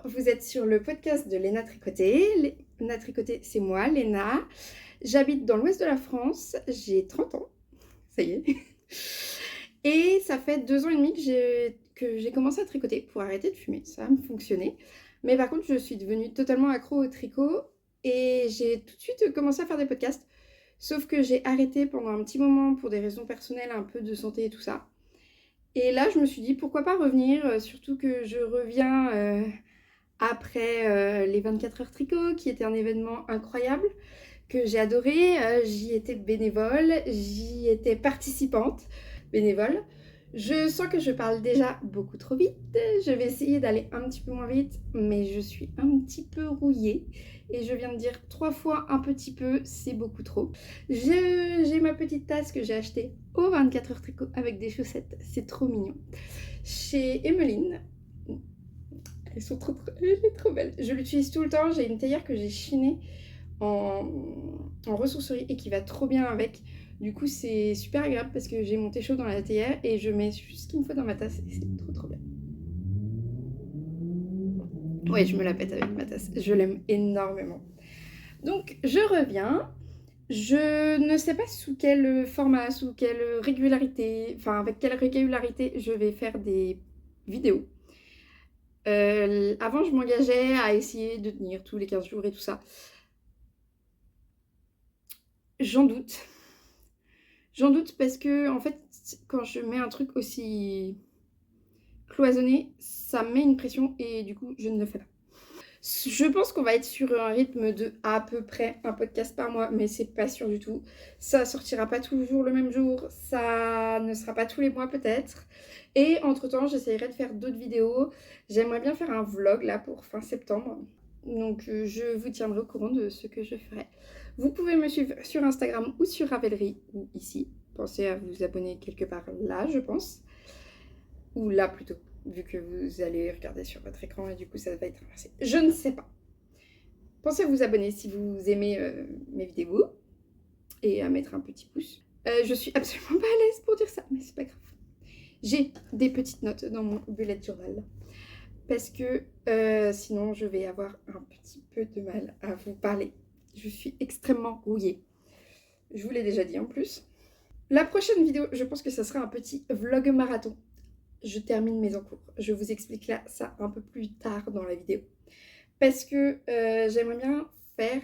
vous êtes sur le podcast de Léna Tricoté. Léna Tricoté, c'est moi, Léna. J'habite dans l'ouest de la France, j'ai 30 ans, ça y est. Et ça fait 2 ans et demi que j'ai commencé à tricoter pour arrêter de fumer, ça a fonctionné. Mais par contre, je suis devenue totalement accro au tricot et j'ai tout de suite commencé à faire des podcasts. Sauf que j'ai arrêté pendant un petit moment pour des raisons personnelles, un peu de santé et tout ça. Et là, je me suis dit, pourquoi pas revenir, surtout que je reviens après les 24 heures tricot, qui était un événement incroyable, que j'ai adoré. J'y étais bénévole, j'y étais participante bénévole. Je sens que je parle déjà beaucoup trop vite. Je vais essayer d'aller un petit peu moins vite, mais je suis un petit peu rouillée. Et je viens de dire 3 fois un petit peu, c'est beaucoup trop. J'ai ma petite tasse que j'ai achetée au 24 heures tricot avec des chaussettes. C'est trop mignon. Chez Emmeline. Elle est trop belle. Je l'utilise tout le temps. J'ai une théière que j'ai chinée en ressourcerie et qui va trop bien avec. Du coup, c'est super agréable parce que j'ai mon thé chaud dans la théière et je mets juste ce qu'il me faut dans ma tasse et c'est trop bien. Ouais, je me la pète avec ma tasse. Je l'aime énormément. Donc, je reviens. Je ne sais pas sous quel format, sous quelle régularité, enfin avec quelle régularité je vais faire des vidéos. Avant, je m'engageais à essayer de tenir tous les 15 jours et tout ça. J'en doute. J'en doute parce que, en fait, quand je mets un truc aussi cloisonné, ça me met une pression et du coup, je ne le fais pas. Je pense qu'on va être sur un rythme de à peu près un podcast par mois, mais c'est pas sûr du tout. Ça sortira pas toujours le même jour, ça ne sera pas tous les mois peut-être. Et entre-temps, j'essayerai de faire d'autres vidéos. J'aimerais bien faire un vlog là pour fin septembre. Donc je vous tiendrai au courant de ce que je ferai. Vous pouvez me suivre sur Instagram ou sur Ravelry ou ici. Pensez à vous abonner quelque part là, je pense. Ou là plutôt, vu que vous allez regarder sur votre écran et du coup ça va être inversé. Je ne sais pas. Pensez à vous abonner si vous aimez mes vidéos et à mettre un petit pouce. Je suis absolument pas à l'aise pour dire ça, mais c'est pas grave. J'ai des petites notes dans mon bullet journal parce que sinon je vais avoir un petit peu de mal à vous parler. Je suis extrêmement rouillée. Je vous l'ai déjà dit en plus. La prochaine vidéo, je pense que ça sera un petit vlog marathon. Je termine mes encours. Je vous explique là ça un peu plus tard dans la vidéo. Parce que j'aimerais bien faire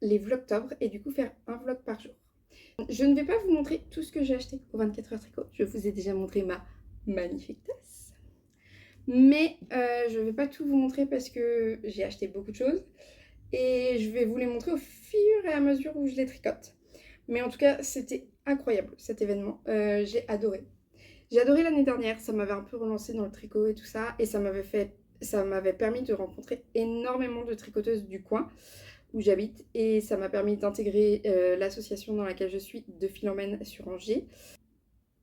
les vlogtobre et du coup faire un vlog par jour. Je ne vais pas vous montrer tout ce que j'ai acheté au 24 heures tricot. Je vous ai déjà montré ma magnifique tasse. Mais je ne vais pas tout vous montrer parce que j'ai acheté beaucoup de choses. Et je vais vous les montrer au fur et à mesure où je les tricote. Mais en tout cas, c'était incroyable cet événement. J'ai adoré. J'ai adoré l'année dernière, ça m'avait un peu relancé dans le tricot et tout ça. Et ça m'avait permis de rencontrer énormément de tricoteuses du coin où j'habite. Et ça m'a permis d'intégrer l'association dans laquelle je suis, de Philomène sur Angers.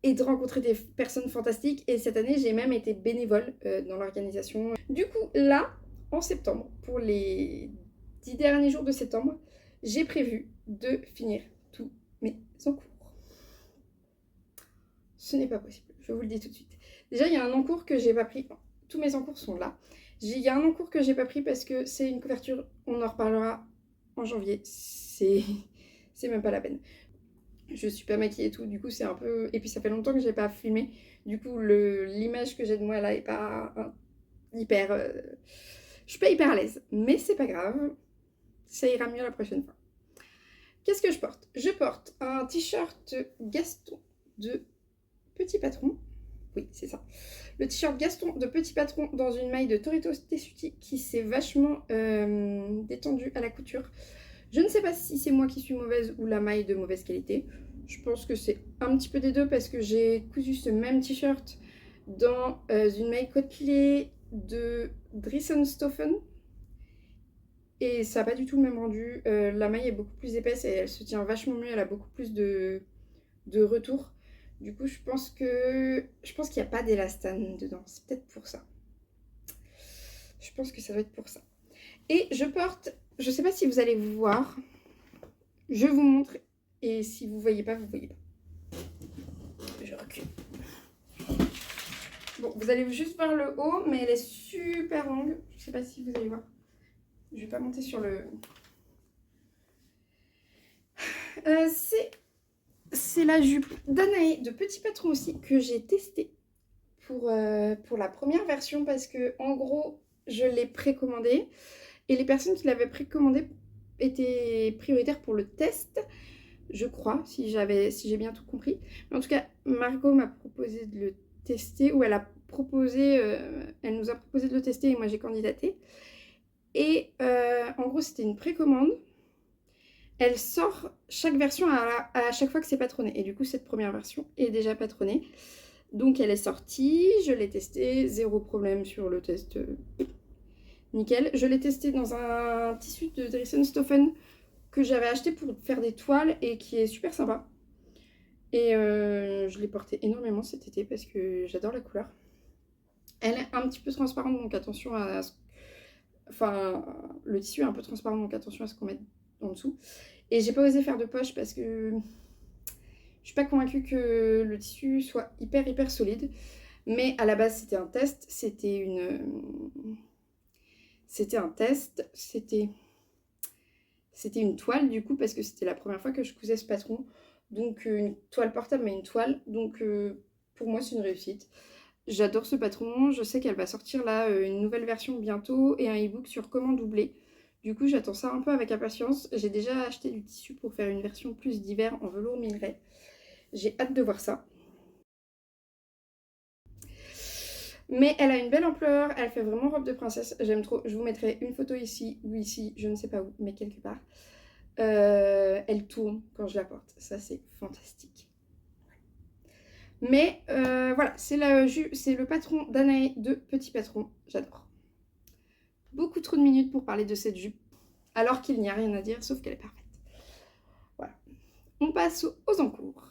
Et de rencontrer des personnes fantastiques. Et cette année, j'ai même été bénévole dans l'organisation. Du coup, là, en septembre, pour les 10 derniers jours de septembre, j'ai prévu de finir tous mes encours. Ce n'est pas possible, je vous le dis tout de suite. Déjà, il y a un encours que j'ai pas pris. Enfin, tous mes encours sont là. Il y a un encours que j'ai pas pris parce que c'est une couverture. On en reparlera en janvier. C'est même pas la peine. Je suis pas maquillée et tout, du coup c'est un peu... Et puis ça fait longtemps que j'ai pas filmé. Du coup l'image que j'ai de moi là est pas hyper... Je suis pas hyper à l'aise. Mais c'est pas grave. Ça ira mieux la prochaine fois. Qu'est-ce que je porte? Je porte un t-shirt Gaston de Petit Patron. Oui, c'est ça. Le t-shirt Gaston de Petit Patron dans une maille de Torito Tessuti qui s'est vachement détendue à la couture. Je ne sais pas si c'est moi qui suis mauvaise ou la maille de mauvaise qualité. Je pense que c'est un petit peu des deux parce que j'ai cousu ce même t-shirt dans une maille côtelée de Drissenstoffen. Et ça n'a pas du tout le même rendu. La maille est beaucoup plus épaisse et elle se tient vachement mieux. Elle a beaucoup plus de retour. Du coup, je pense qu'il n'y a pas d'élastane dedans. C'est peut-être pour ça. Je pense que ça doit être pour ça. Et je porte, je ne sais pas si vous allez voir. Je vous montre. Et si vous ne voyez pas, vous ne voyez pas. Je recule. Bon, vous allez juste voir le haut, mais elle est super longue. Je sais pas si vous allez voir. Je vais pas monter sur le... c'est la jupe d'Anaé de Petit Patron aussi que j'ai testée pour la première version parce que en gros je l'ai précommandée et les personnes qui l'avaient précommandée étaient prioritaires pour le test, je crois, si j'ai bien tout compris. Mais en tout cas, Margot m'a proposé de le tester, ou elle nous a proposé de le tester et moi j'ai candidaté. Et en gros c'était une précommande. Elle sort chaque version à chaque fois que c'est patronné. Et du coup, cette première version est déjà patronnée. Donc, elle est sortie. Je l'ai testée. Zéro problème sur le test. Nickel. Je l'ai testée dans un tissu de Dresden-Stoffen que j'avais acheté pour faire des toiles et qui est super sympa. Et je l'ai porté énormément cet été parce que j'adore la couleur. Elle est un petit peu transparente, donc attention à... Enfin, le tissu est un peu transparent, donc attention à ce qu'on met en dessous. Et j'ai pas osé faire de poche parce que je suis pas convaincue que le tissu soit hyper solide. Mais à la base, c'était un test. C'était un test. C'était une toile du coup parce que c'était la première fois que je cousais ce patron. Donc une toile portable mais une toile. Donc pour moi, c'est une réussite. J'adore ce patron, je sais qu'elle va sortir là une nouvelle version bientôt et un e-book sur comment doubler. Du coup, j'attends ça un peu avec impatience. J'ai déjà acheté du tissu pour faire une version plus d'hiver en velours minerai. J'ai hâte de voir ça. Mais elle a une belle ampleur, elle fait vraiment robe de princesse. J'aime trop. Je vous mettrai une photo ici ou ici, je ne sais pas où, mais quelque part. Elle tourne quand je la porte. Ça, c'est fantastique. Mais voilà, c'est le patron d'Anaé de Petit Patron. J'adore. Beaucoup trop de minutes pour parler de cette jupe, alors qu'il n'y a rien à dire, sauf qu'elle est parfaite. Voilà. On passe aux encours.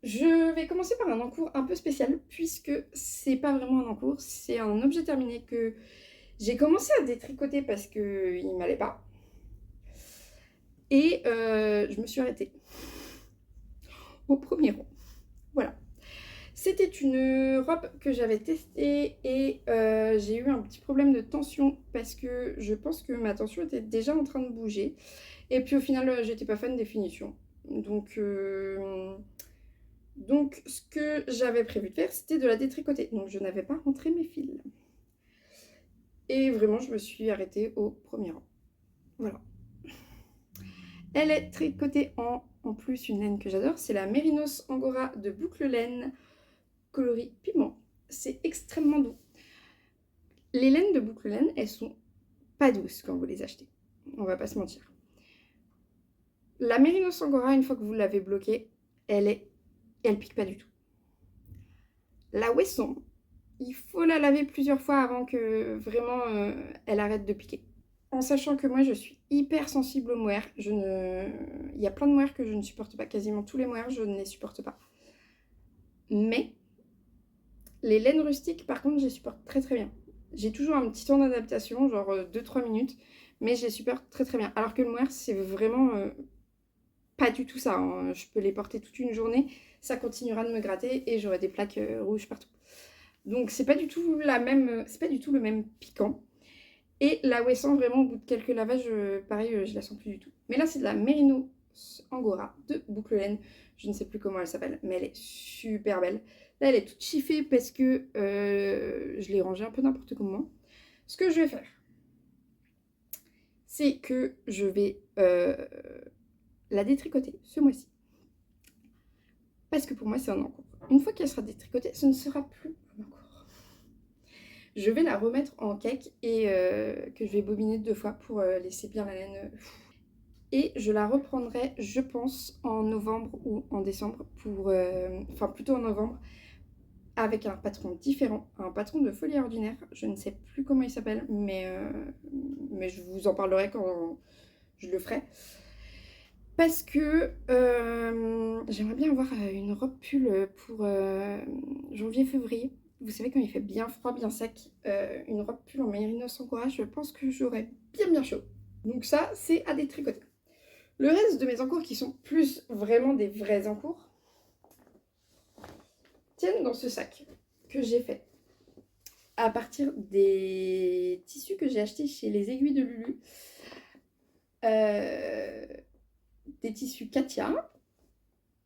Je vais commencer par un encours un peu spécial, puisque c'est pas vraiment un encours, c'est un objet terminé que j'ai commencé à détricoter parce qu'il m'allait pas. Et je me suis arrêtée au premier rang. Voilà. C'était une robe que j'avais testée et j'ai eu un petit problème de tension parce que je pense que ma tension était déjà en train de bouger. Et puis au final, j'étais pas fan des finitions. Donc ce que j'avais prévu de faire, c'était de la détricoter. Donc je n'avais pas rentré mes fils. Et vraiment, je me suis arrêtée au premier rang. Voilà. Elle est tricotée en plus une laine que j'adore. C'est la Mérinos Angora de boucle laine coloris piment. C'est extrêmement doux. Les laines de boucle laine, elles sont pas douces quand vous les achetez. On va pas se mentir. La Mérinos Angora, une fois que vous l'avez bloquée, elle pique pas du tout. La Wesson, il faut la laver plusieurs fois avant que vraiment elle arrête de piquer. En sachant que moi je suis hyper sensible aux mohair. Il y a plein de mohair que je ne supporte pas. Quasiment tous les mohair, je ne les supporte pas. Mais les laines rustiques, par contre, je les supporte très bien. J'ai toujours un petit temps d'adaptation, genre 2-3 minutes, mais je les supporte très bien. Alors que le mohair, c'est vraiment pas du tout ça. Hein. Je peux les porter toute une journée, ça continuera de me gratter et j'aurai des plaques rouges partout. Donc c'est pas du tout le même piquant. Et la Wesson, vraiment, au bout de quelques lavages, pareil, je la sens plus du tout. Mais là, c'est de la Mérinos Angora de boucle laine. Je ne sais plus comment elle s'appelle, mais elle est super belle. Là, elle est toute chiffée parce que je l'ai rangée un peu n'importe comment. Ce que je vais faire, c'est que je vais la détricoter ce mois-ci. Parce que pour moi, c'est un encours. Une fois qu'elle sera détricotée, ce ne sera plus un encours. Je vais la remettre en cake et que je vais bobiner 2 fois pour laisser bien la laine. Et je la reprendrai, je pense, en novembre ou en décembre, enfin plutôt en novembre, avec un patron différent, un patron de Folie Ordinaire. Je ne sais plus comment il s'appelle, mais je vous en parlerai quand je le ferai. Parce que j'aimerais bien avoir une robe pull pour janvier-février. Vous savez, quand il fait bien froid, bien sec, une robe pull en Mérinos Angora, je pense que j'aurai bien chaud. Donc ça, c'est à détricoter. Le reste de mes encours qui sont plus vraiment des vrais encours tiennent dans ce sac que j'ai fait à partir des tissus que j'ai achetés chez les Aiguilles de Lulu. Des tissus Katia.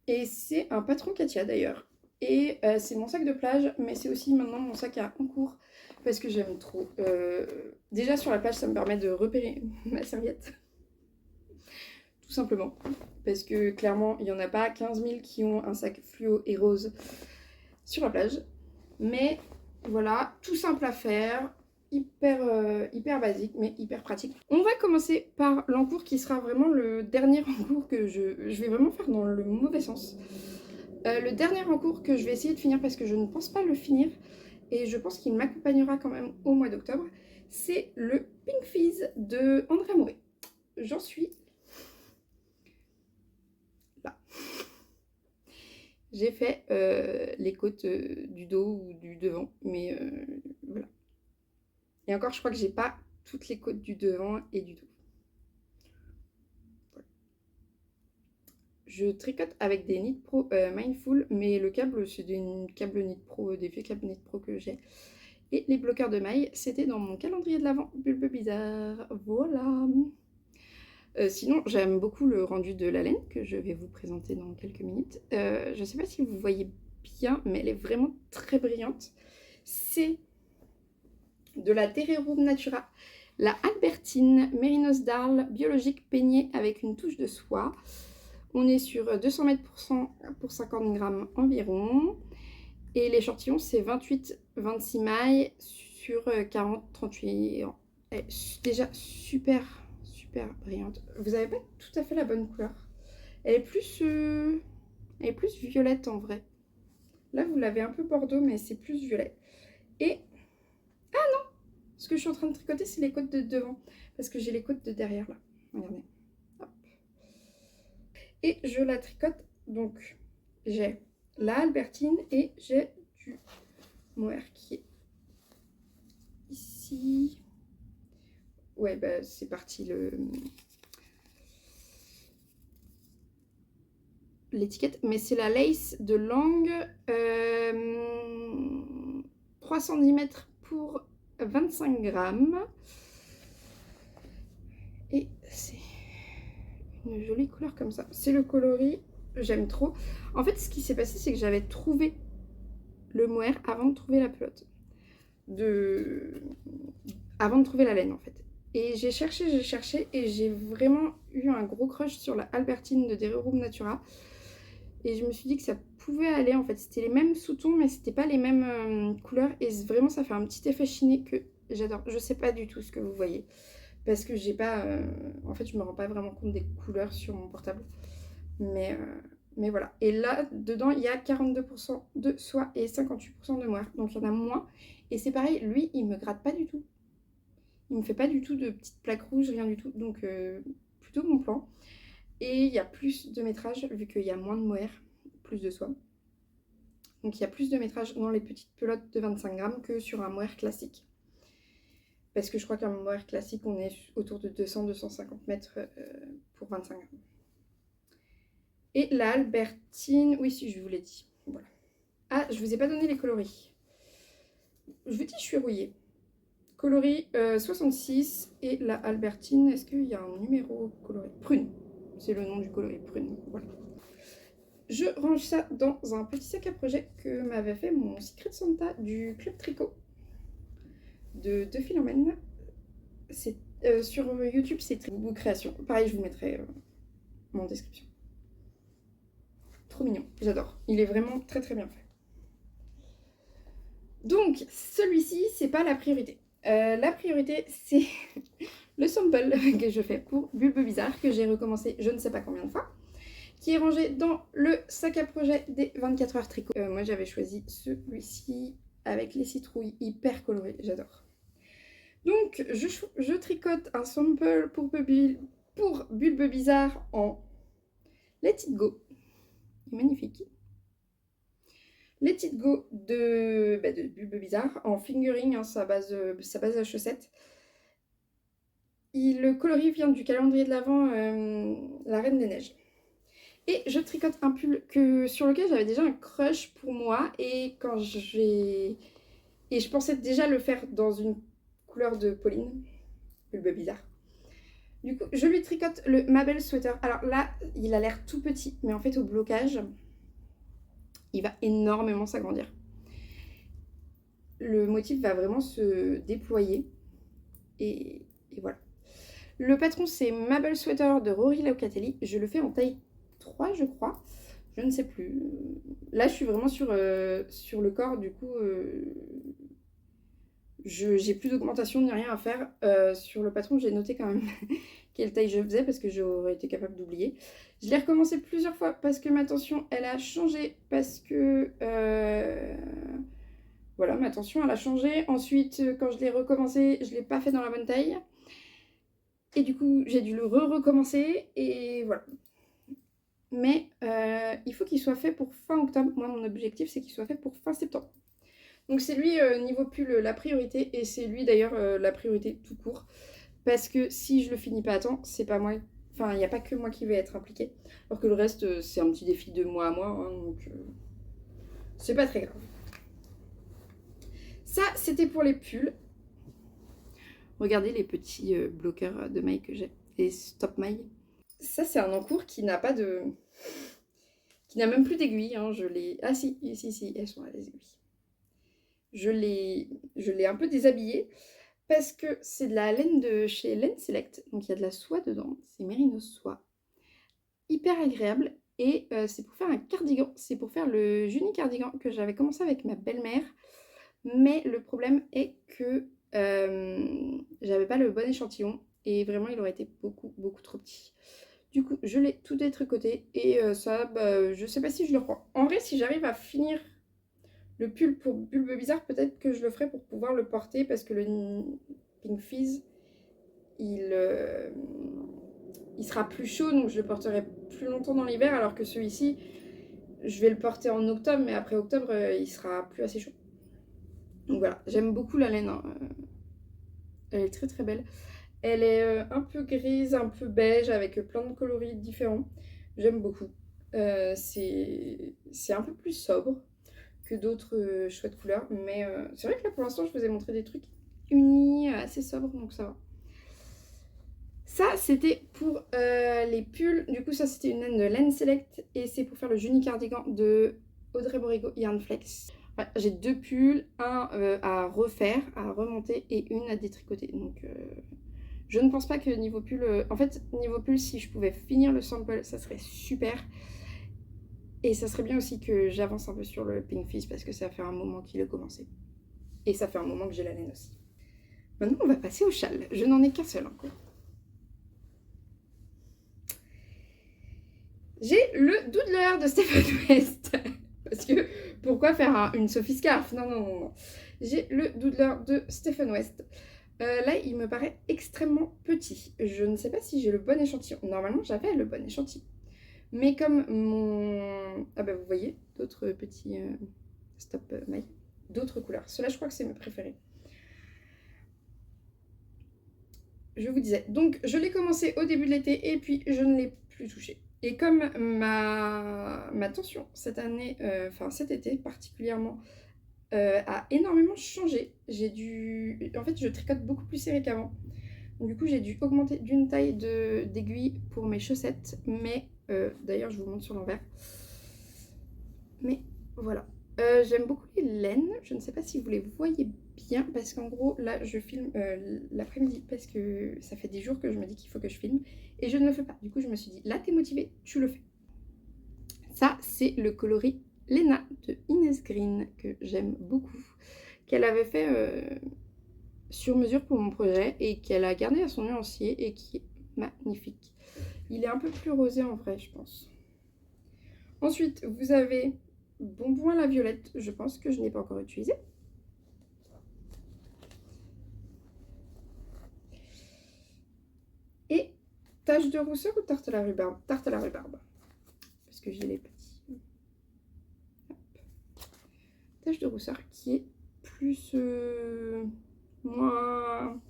Et c'est un patron Katia d'ailleurs. Et c'est mon sac de plage, mais c'est aussi maintenant mon sac à concours parce que j'aime trop. Déjà sur la plage, ça me permet de repérer ma serviette. Tout simplement. Parce que clairement, il n'y en a pas 15 000 qui ont un sac fluo et rose sur la plage. Mais voilà, tout simple à faire. Hyper basique mais hyper pratique. On va commencer par l'encours qui sera vraiment le dernier encours que je vais vraiment faire dans le mauvais sens. Le dernier encours que je vais essayer de finir parce que je ne pense pas le finir et je pense qu'il m'accompagnera quand même au mois d'octobre, c'est le Pink Fizz de André Mauret. J'en suis là. J'ai fait les côtes du dos ou du devant, mais voilà. Et encore, je crois que j'ai pas toutes les côtes du devant et du dos. Voilà. Je tricote avec des Knit Pro Mindful, mais le câble, c'est des câbles Knit Pro, des vieux câbles Knit Pro que j'ai. Et les bloqueurs de mailles, c'était dans mon calendrier de l'Avent Bulbe Bizarre. Voilà. Sinon, j'aime beaucoup le rendu de la laine que je vais vous présenter dans quelques minutes. Je ne sais pas si vous voyez bien, mais elle est vraiment très brillante. C'est de la Terrerum Natura, la Albertine Mérinos d'Arles biologique peignée avec une touche de soie. On est sur 200 mètres pour 50 grammes environ. Et l'échantillon, c'est 28-26 mailles sur 40-38. Elle est déjà super brillante. Vous n'avez pas tout à fait la bonne couleur. Elle est plus violette en vrai. Là, vous l'avez un peu bordeaux, mais c'est plus violet. Et... ah non! Ce que je suis en train de tricoter, c'est les côtes de devant. Parce que j'ai les côtes de derrière, là. Regardez. Hop. Et je la tricote, donc, j'ai la Albertine et j'ai du mohair qui est ici. Ouais, bah c'est parti l'étiquette, mais c'est la lace de Lange 310 mètres pour 25 grammes. Et c'est une jolie couleur comme ça. C'est le coloris, j'aime trop. En fait, ce qui s'est passé, c'est que j'avais trouvé le mohair avant de trouver la pelote. Avant de trouver la laine, en fait. Et j'ai cherché et j'ai vraiment eu un gros crush sur la Albertine de Terrerum Natura. Et je me suis dit que ça pouvait aller, en fait. C'était les mêmes sous-tons, mais c'était pas les mêmes couleurs. Et vraiment, ça fait un petit effet chiné que j'adore. Je sais pas du tout ce que vous voyez. Parce que j'ai pas... en fait, je me rends pas vraiment compte des couleurs sur mon portable. Mais voilà. Et là, dedans, il y a 42% de soie et 58% de mohair. Donc, il y en a moins. Et c'est pareil, lui, il me gratte pas du tout. Il me fait pas du tout de petites plaques rouges, rien du tout. Donc, plutôt bon plan. Et il y a plus de métrage, vu qu'il y a moins de mohair, plus de soie. Donc, il y a plus de métrage dans les petites pelotes de 25 grammes que sur un mohair classique. Parce que je crois qu'un mohair classique, on est autour de 200-250 mètres pour 25 grammes. Et la Albertine, oui, si je vous l'ai dit. Voilà. Ah, je vous ai pas donné les coloris. Je vous dis, je suis rouillée. Coloris 66 et la Albertine, est-ce qu'il y a un numéro coloris? Prune, c'est le nom du coloris, prune. Voilà. Je range ça dans un petit sac à projet que m'avait fait mon Secret Santa du Club Tricot de Philomène. Sur YouTube, c'est Tricot Création. Pareil, je vous mettrai en description. Trop mignon, j'adore. Il est vraiment très bien fait. Donc, celui-ci, c'est pas la priorité. La priorité, c'est le sample que je fais pour Bulbe Bizarre, que j'ai recommencé je ne sais pas combien de fois, qui est rangé dans le sac à projet des 24 heures tricot. Moi, j'avais choisi celui-ci avec les citrouilles hyper colorées, j'adore. Donc, je tricote un sample pour Bulbe Bizarre en Let It Go. Magnifique. Let It Go de Bulbe Bizarre en fingering, hein, sa base à chaussette. Le coloris vient du calendrier de l'Avent, la Reine des Neiges. Et je tricote un pull sur lequel j'avais déjà un crush pour moi. Et quand j'ai Et je pensais déjà le faire dans une couleur de Pauline, Bulbe Bizarre. Du coup, je lui tricote le Mabel Sweater. Alors là, il a l'air tout petit, mais en fait, au blocage, il va énormément s'agrandir. Le motif va vraiment se déployer. Et voilà. Le patron, c'est Mabel Sweater de Rory Locatelli. Je le fais en taille 3, je crois. Je ne sais plus. Là, je suis vraiment sur le corps. Du coup, j'ai plus d'augmentation ni rien à faire. Sur le patron, j'ai noté quand même quelle taille je faisais parce que j'aurais été capable d'oublier. Je l'ai recommencé plusieurs fois parce que ma tension, elle a changé. Parce que... voilà, ma tension, elle a changé. Ensuite, quand je l'ai recommencé, je ne l'ai pas fait dans la bonne taille. Et du coup, j'ai dû le recommencer. Et voilà. Mais il faut qu'il soit fait pour fin octobre. Moi, mon objectif, c'est qu'il soit fait pour fin septembre. Donc c'est lui, niveau pull, la priorité. Et c'est lui, d'ailleurs, la priorité tout court. Parce que si je le finis pas à temps, c'est pas moi. Enfin, il n'y a pas que moi qui vais être impliquée. Alors que le reste, c'est un petit défi de mois à mois. Hein, donc, c'est pas très grave. Ça, c'était pour les pulls. Regardez les petits bloqueurs de mailles que j'ai. Les stop mailles. Ça, c'est un encours qui n'a pas de... qui n'a même plus d'aiguilles. Hein. Je l'ai... Ah si, elles sont là, les aiguilles. Je l'ai un peu déshabillé parce que c'est de la laine de chez Laine Select. Donc, il y a de la soie dedans. C'est Mérino soie. Hyper agréable. Et c'est pour faire un cardigan. C'est pour faire le Juni cardigan que j'avais commencé avec ma belle-mère. Mais le problème est que j'avais pas le bon échantillon. Et vraiment, il aurait été beaucoup, beaucoup trop petit. Du coup, je l'ai tout détricoté. Et ça, bah, je sais pas si je le reprends. En vrai, si j'arrive à finir le pull pour Bulbe Bizarre, peut-être que je le ferai pour pouvoir le porter. Parce que le Pink Fizz, il sera plus chaud. Donc, je le porterai plus longtemps dans l'hiver. Alors que celui-ci, je vais le porter en octobre. Mais après octobre, il sera plus assez chaud. Donc voilà, j'aime beaucoup la laine. Hein. Elle est très très belle. Elle est un peu grise, un peu beige, avec plein de coloris différents. J'aime beaucoup. C'est un peu plus sobre que d'autres chouettes couleurs. Mais c'est vrai que là, pour l'instant, je vous ai montré des trucs unis, assez sobres, donc ça va. Ça, c'était pour les pulls. Du coup, ça, c'était une laine de Laine Select. Et c'est pour faire le Juni Cardigan de Audrey Borrego Yarn Flex. Ouais, j'ai 2 pulls, un à refaire, à remonter et une à détricoter. Donc, je ne pense pas que niveau pull... en fait, niveau pull, si je pouvais finir le sample, ça serait super. Et ça serait bien aussi que j'avance un peu sur le Pink Fizz parce que ça fait un moment qu'il a commencé. Et ça fait un moment que j'ai la laine aussi. Maintenant, on va passer au châle. Je n'en ai qu'un seul encore. J'ai le Doodler de Stephen West. Parce que pourquoi faire une Sophie Scarf? Non, non, non, non. J'ai le Doodler de Stephen West. Là, il me paraît extrêmement petit. Je ne sais pas si j'ai le bon échantillon. Normalement, j'avais le bon échantillon. Mais comme mon... Ah bah vous voyez, d'autres petits stop mailles. D'autres couleurs. Ceux-là, je crois que c'est mes préférés. Je vous disais. Donc, je l'ai commencé au début de l'été et puis je ne l'ai plus touché. Et comme ma tension cette année, enfin cet été particulièrement, a énormément changé. J'ai dû... En fait, je tricote beaucoup plus serré qu'avant. Du coup, j'ai dû augmenter d'une taille d'aiguille pour mes chaussettes. Mais, d'ailleurs, je vous montre sur l'envers. Mais, voilà. J'aime beaucoup les laines. Je ne sais pas si vous les voyez bien. Parce qu'en gros, là, je filme l'après-midi. Parce que ça fait des jours que je me dis qu'il faut que je filme. Et je ne le fais pas. Du coup, je me suis dit, là, t'es motivée, tu le fais. Ça, c'est le coloris Lena de Inès Green que j'aime beaucoup, qu'elle avait fait sur mesure pour mon projet et qu'elle a gardé à son nuancier et qui est magnifique. Il est un peu plus rosé en vrai, je pense. Ensuite, vous avez Bonbon à la violette, je pense que je n'ai pas encore utilisé. Et Tache de rousseur ou Tarte à la rhubarbe? Tarte à la rhubarbe, parce que j'ai les petits. Tache de rousseur qui est plus... moins...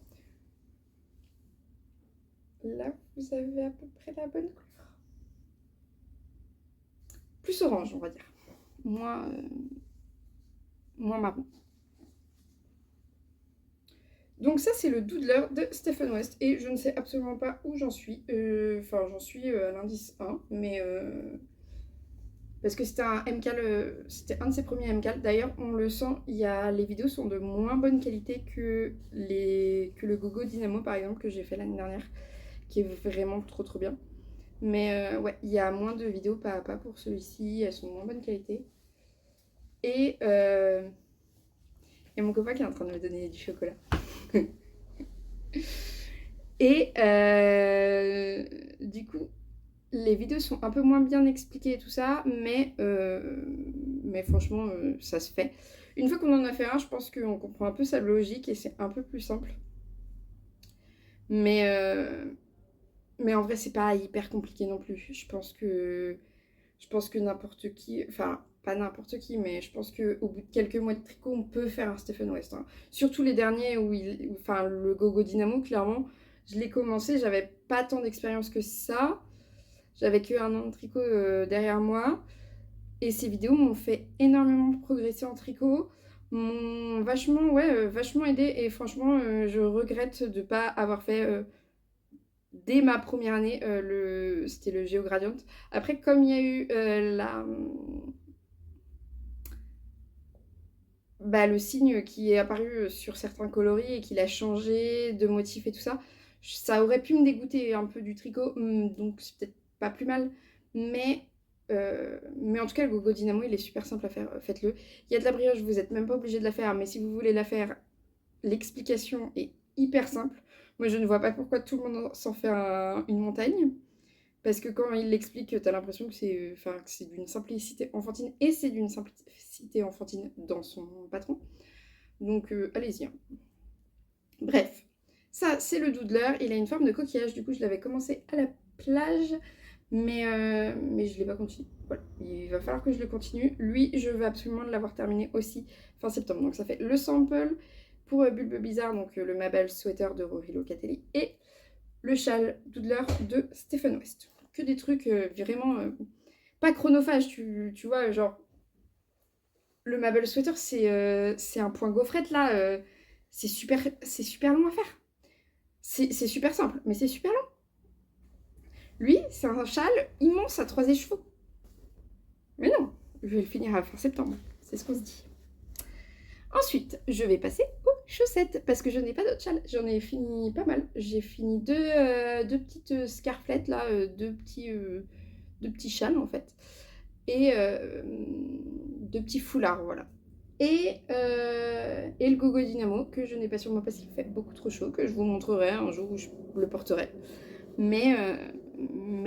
Là, vous avez à peu près la bonne couleur. Plus orange, on va dire. Moins marron. Donc ça c'est le Doodler de Stephen West et je ne sais absolument pas où j'en suis. Enfin j'en suis à l'indice 1, mais parce que c'était un MCAL, c'était un de ses premiers MCAL. D'ailleurs on le sent, les vidéos sont de moins bonne qualité que le Gogo Dynamo par exemple que j'ai fait l'année dernière, qui est vraiment trop bien. Mais ouais, il y a moins de vidéos pas à pas pour celui-ci, elles sont de moins bonne qualité. Et il y a mon copain qui est en train de me donner du chocolat. Et du coup, les vidéos sont un peu moins bien expliquées et tout ça, mais franchement, ça se fait. Une fois qu'on en a fait un, je pense qu'on comprend un peu sa logique et c'est un peu plus simple. Mais en vrai, c'est pas hyper compliqué non plus. Je pense que n'importe qui, enfin, pas n'importe qui, mais je pense qu'au bout de quelques mois de tricot, on peut faire un Stephen West. Hein. Surtout les derniers enfin, le Gogo Dynamo, clairement, je l'ai commencé, j'avais pas tant d'expérience que ça. J'avais que 1 an de tricot derrière moi. Et ces vidéos m'ont fait énormément progresser en tricot. M'ont vachement, vachement aidé. Et franchement, je regrette de ne pas avoir fait dès ma première année, c'était le GeoGradient. Après, comme il y a eu le signe qui est apparu sur certains coloris et qu'il a changé de motif et tout ça, ça aurait pu me dégoûter un peu du tricot, donc c'est peut-être pas plus mal. Mais en tout cas, le Gogo Dynamo, il est super simple à faire, faites-le. Il y a de la brioche, vous n'êtes même pas obligé de la faire, mais si vous voulez la faire, l'explication est hyper simple. Moi, je ne vois pas pourquoi tout le monde s'en fait une montagne. Parce que quand il l'explique, t'as l'impression que c'est d'une simplicité enfantine. Et c'est d'une simplicité enfantine dans son patron. Donc, allez-y. Hein. Bref, ça, c'est le Doodler. Il a une forme de coquillage. Du coup, je l'avais commencé à la plage. Mais je ne l'ai pas continué. Voilà. Il va falloir que je le continue. Lui, je veux absolument l'avoir terminé aussi fin septembre. Donc, ça fait le sample pour Bulbe Bizarre, donc le Mabel Sweater de Rory Locatelli, et le châle Doodler de Stephen West. Que des trucs vraiment pas chronophages, tu vois, genre le Mabel Sweater, c'est un point gaufrette là, c'est super long à faire. C'est super simple, mais c'est super long. Lui, c'est un châle immense à 3 écheveaux. Mais non, je vais le finir à fin septembre, c'est ce qu'on se dit. Ensuite, je vais passer aux chaussettes, parce que je n'ai pas d'autres châles. J'en ai fini pas mal. J'ai fini deux petites scarflettes, là, deux petits châles, en fait. Et 2 petits foulards, voilà. Et le Gogo Dynamo, que je n'ai pas sur moi parce qu'il fait beaucoup trop chaud, que je vous montrerai un jour où je le porterai. Mais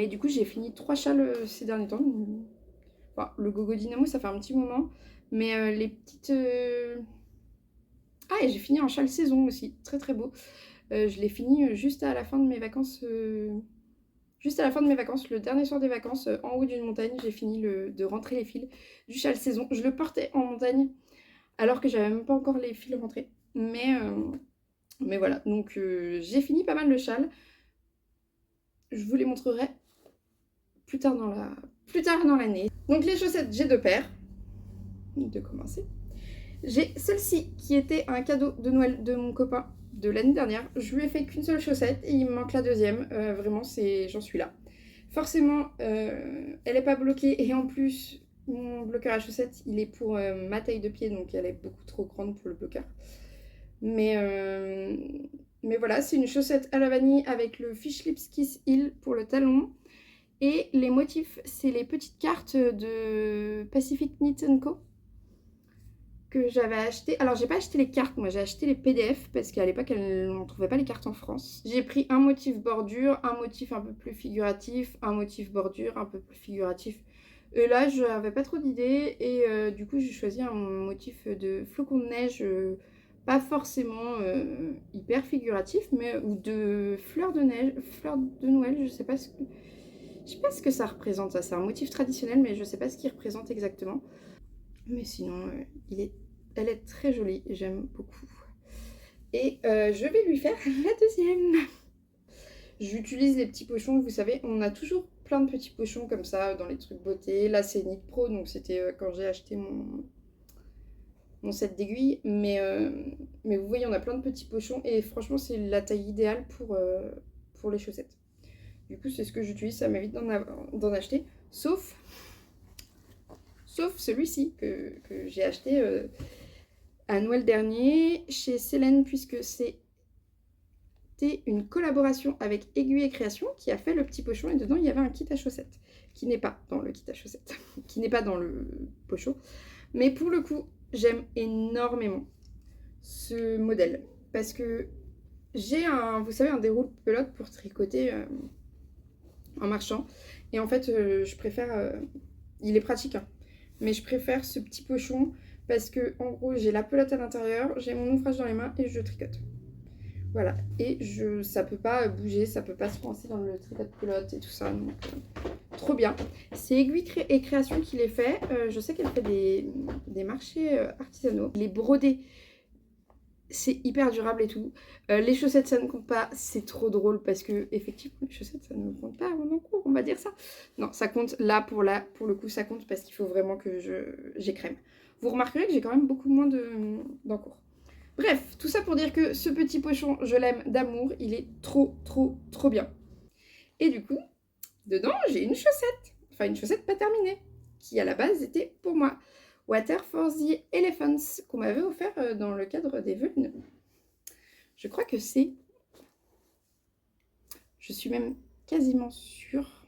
du coup, j'ai fini 3 châles ces derniers temps. Enfin, le Gogo Dynamo, ça fait un petit moment. Mais les petites... Ah, et j'ai fini un châle saison aussi, très très beau. Je l'ai fini juste à la fin de mes vacances. Juste à la fin de mes vacances, le dernier soir des vacances, en haut d'une montagne, j'ai fini de rentrer les fils du châle saison. Je le portais en montagne alors que j'avais même pas encore les fils rentrés. Mais voilà, donc j'ai fini pas mal le châle. Je vous les montrerai plus tard dans l'année. Donc les chaussettes, j'ai 2 paires. De commencer. J'ai celle-ci qui était un cadeau de Noël de mon copain de l'année dernière. Je lui ai fait qu'une seule chaussette et il me manque la deuxième. Vraiment, j'en suis là. Forcément, elle n'est pas bloquée et en plus, mon bloqueur à chaussettes, il est pour ma taille de pied, donc elle est beaucoup trop grande pour le bloqueur. Mais voilà, c'est une chaussette à la vanille avec le Fish Lips Kiss Heel pour le talon. Et les motifs, c'est les petites cartes de Pacific Knit Co. que j'avais acheté. Alors, j'ai pas acheté les cartes, moi j'ai acheté les PDF parce qu'à l'époque, on ne trouvait pas les cartes en France. J'ai pris un motif bordure, un motif un peu plus figuratif, un motif bordure un peu plus figuratif. Et là, je n'avais pas trop d'idées et du coup, j'ai choisi un motif de flocon de neige, pas forcément hyper figuratif, mais ou de fleurs de neige, fleurs de Noël, je sais pas ce que ça représente. Ça, c'est un motif traditionnel, mais je sais pas ce qu'il représente exactement. Mais sinon, elle est très jolie, j'aime beaucoup. Et je vais lui faire la deuxième. J'utilise les petits pochons, vous savez, on a toujours plein de petits pochons comme ça dans les trucs beauté. Là, c'est Knit Pro, donc c'était quand j'ai acheté mon mon set d'aiguilles, mais vous voyez, on a plein de petits pochons et franchement, c'est la taille idéale pour les chaussettes. Du coup, c'est ce que j'utilise, ça m'évite d'en acheter, sauf celui-ci que j'ai acheté à Noël dernier chez Célène, puisque c'était une collaboration avec Aiguille et Création qui a fait le petit pochon et dedans il y avait un kit à chaussettes qui n'est pas dans le kit à chaussettes, qui n'est pas dans le pochon. Mais pour le coup, j'aime énormément ce modèle parce que j'ai vous savez, un déroule-pelote pour tricoter en marchant. Et en fait, je préfère, il est pratique, hein, mais je préfère ce petit pochon parce que en gros, j'ai la pelote à l'intérieur, j'ai mon ouvrage dans les mains et je tricote. Voilà, et ça peut pas bouger, ça peut pas se coincer dans le tricote-pelote et tout ça, donc trop bien. C'est Aiguille et Création qui les fait. Je sais qu'elle fait des marchés artisanaux. Les brodés, c'est hyper durable et tout. Les chaussettes, ça ne compte pas. C'est trop drôle parce que, effectivement, les chaussettes, ça ne compte pas en cours, on va dire ça. Non, ça compte là, pour le coup, ça compte parce qu'il faut vraiment que j'écrème. Vous remarquerez que j'ai quand même beaucoup moins d'encours. Bref, tout ça pour dire que ce petit pochon, je l'aime d'amour. Il est trop, trop, trop bien. Et du coup, dedans, j'ai une chaussette. Enfin, une chaussette pas terminée, qui à la base était pour moi. Water for the Elephants, qu'on m'avait offert dans le cadre des vœux. Je crois que c'est... Je suis même quasiment sûre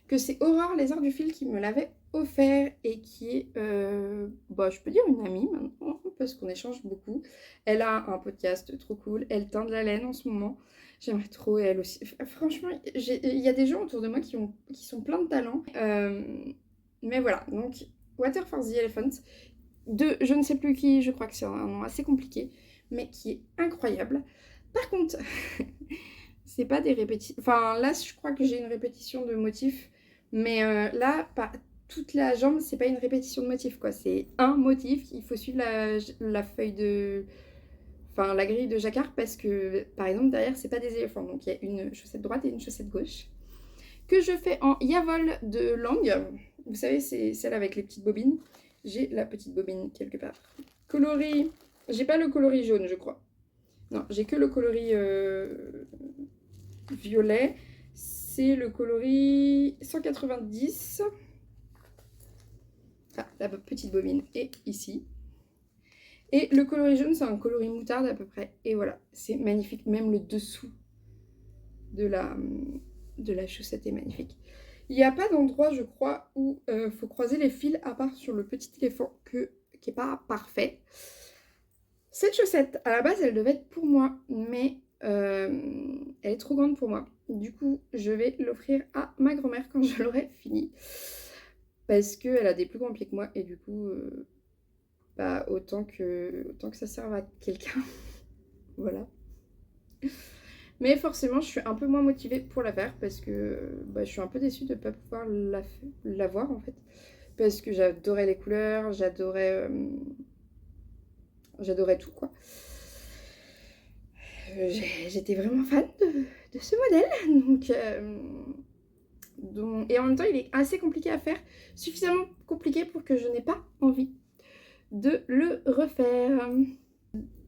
que c'est Aurore Les Arts du Fil qui me l'avait offert et qui est, je peux dire une amie maintenant, parce qu'on échange beaucoup. Elle a un podcast trop cool, elle teint de la laine en ce moment. J'aimerais trop, et elle aussi. Franchement, il y a des gens autour de moi qui sont pleins de talent. Mais voilà, donc Water for the Elephants, de je ne sais plus qui, je crois que c'est un nom assez compliqué, mais qui est incroyable. Par contre, c'est pas des répétitions. Enfin, là, je crois que j'ai une répétition de motifs, mais là, toute la jambe, c'est pas une répétition de motifs, quoi. C'est un motif. Il faut suivre la feuille de. Enfin, la grille de jacquard, parce que, par exemple, derrière, c'est pas des éléphants. Donc, il y a une chaussette droite et une chaussette gauche. Que je fais en Yavol de Langue. Vous savez, c'est celle avec les petites bobines. J'ai la petite bobine quelque part. Coloris. J'ai pas le coloris jaune, je crois. Non, j'ai que le coloris violet. C'est le coloris 190. Ah, la petite bobine est ici. Et le coloris jaune, c'est un coloris moutarde à peu près. Et voilà, c'est magnifique. Même le dessous de la chaussette est magnifique. Il n'y a pas d'endroit, je crois, où il faut croiser les fils, à part sur le petit éléphant qui n'est pas parfait. Cette chaussette, à la base, elle devait être pour moi, mais elle est trop grande pour moi. Du coup, je vais l'offrir à ma grand-mère quand je l'aurai fini. Parce qu'elle a des plus grands pieds que moi, et du coup, autant que ça serve à quelqu'un. Voilà. Mais forcément, je suis un peu moins motivée pour la faire parce que je suis un peu déçue de ne pas pouvoir l'avoir en fait. Parce que j'adorais les couleurs, j'adorais tout quoi. J'étais vraiment fan de ce modèle. Et en même temps, il est assez compliqué à faire. Suffisamment compliqué pour que je n'ai pas envie de le refaire.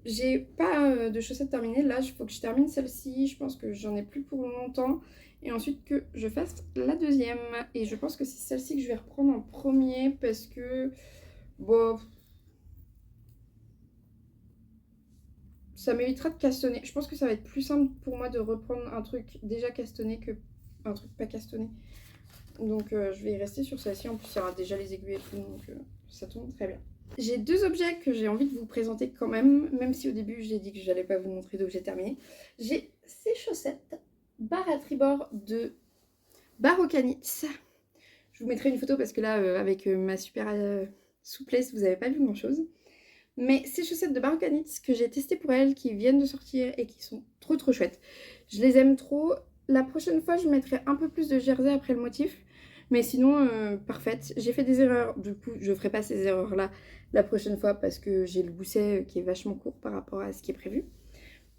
J'ai pas de chaussettes terminées. Là, il faut que je termine celle-ci. Je pense que j'en ai plus pour longtemps. Et ensuite que je fasse la deuxième. Et je pense que c'est celle-ci que je vais reprendre en premier. Parce que... Bon... Ça m'évitera de castonner. Je pense que ça va être plus simple pour moi de reprendre un truc déjà castonné que un truc pas castonné. Donc je vais y rester sur celle-ci. En plus, il y aura déjà les aiguilles et tout. Donc ça tombe très bien. J'ai deux objets que j'ai envie de vous présenter quand même si au début j'ai dit que je n'allais pas vous montrer d'où j'ai terminé. J'ai ces chaussettes barre à tribord de Barockanitz. Je vous mettrai une photo parce que là, avec ma super souplesse, vous n'avez pas vu grand chose. Mais ces chaussettes de Barockanitz que j'ai testées pour elles, qui viennent de sortir et qui sont trop trop chouettes. Je les aime trop. La prochaine fois, je mettrai un peu plus de jersey après le motif. Mais sinon, parfaite. J'ai fait des erreurs, du coup, je ne ferai pas ces erreurs-là la prochaine fois parce que j'ai le gousset qui est vachement court par rapport à ce qui est prévu.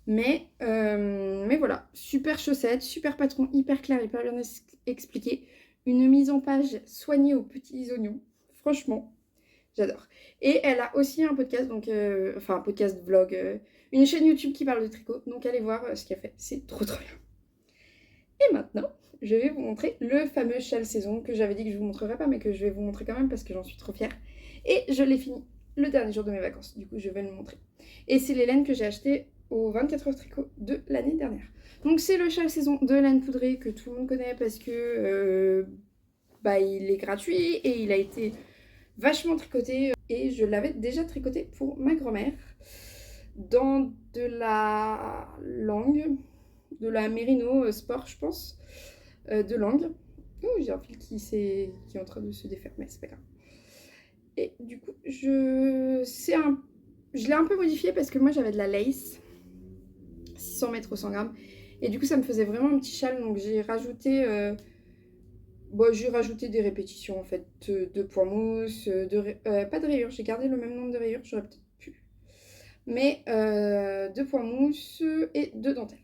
Mais voilà, super chaussette, super patron, hyper clair, hyper bien expliqué. Une mise en page soignée aux petits oignons. Franchement, J'adore. Et elle a aussi un podcast, donc, enfin un podcast vlog, une chaîne YouTube qui parle de tricot. Donc allez voir ce qu'elle fait, c'est trop bien. Et maintenant, je vais vous montrer le fameux châle saison que j'avais dit que je vous montrerais pas, mais que je vais vous montrer quand même parce que j'en suis trop fière. Et je l'ai fini le dernier jour de mes vacances, du coup je vais le montrer. Et c'est les laines que j'ai achetées aux 24 heures tricot de l'année dernière. Donc c'est le châle saison de laine poudrée que tout le monde connaît parce que il est gratuit et il a été vachement tricoté. Et je l'avais déjà tricoté pour ma grand-mère dans de la langue, de la Merino Sport je pense, de langue. Oh, j'ai un fil qui est en train de se défaire, mais c'est pas grave. Et du coup, je l'ai un peu modifié parce que moi j'avais de la lace, 600 mètres au 100 grammes. Et du coup, ça me faisait vraiment un petit châle, donc j'ai rajouté des répétitions en fait, de points mousse, pas de rayures, j'ai gardé le même nombre de rayures, j'aurais peut-être pu. Mais de points mousse et de dentelle.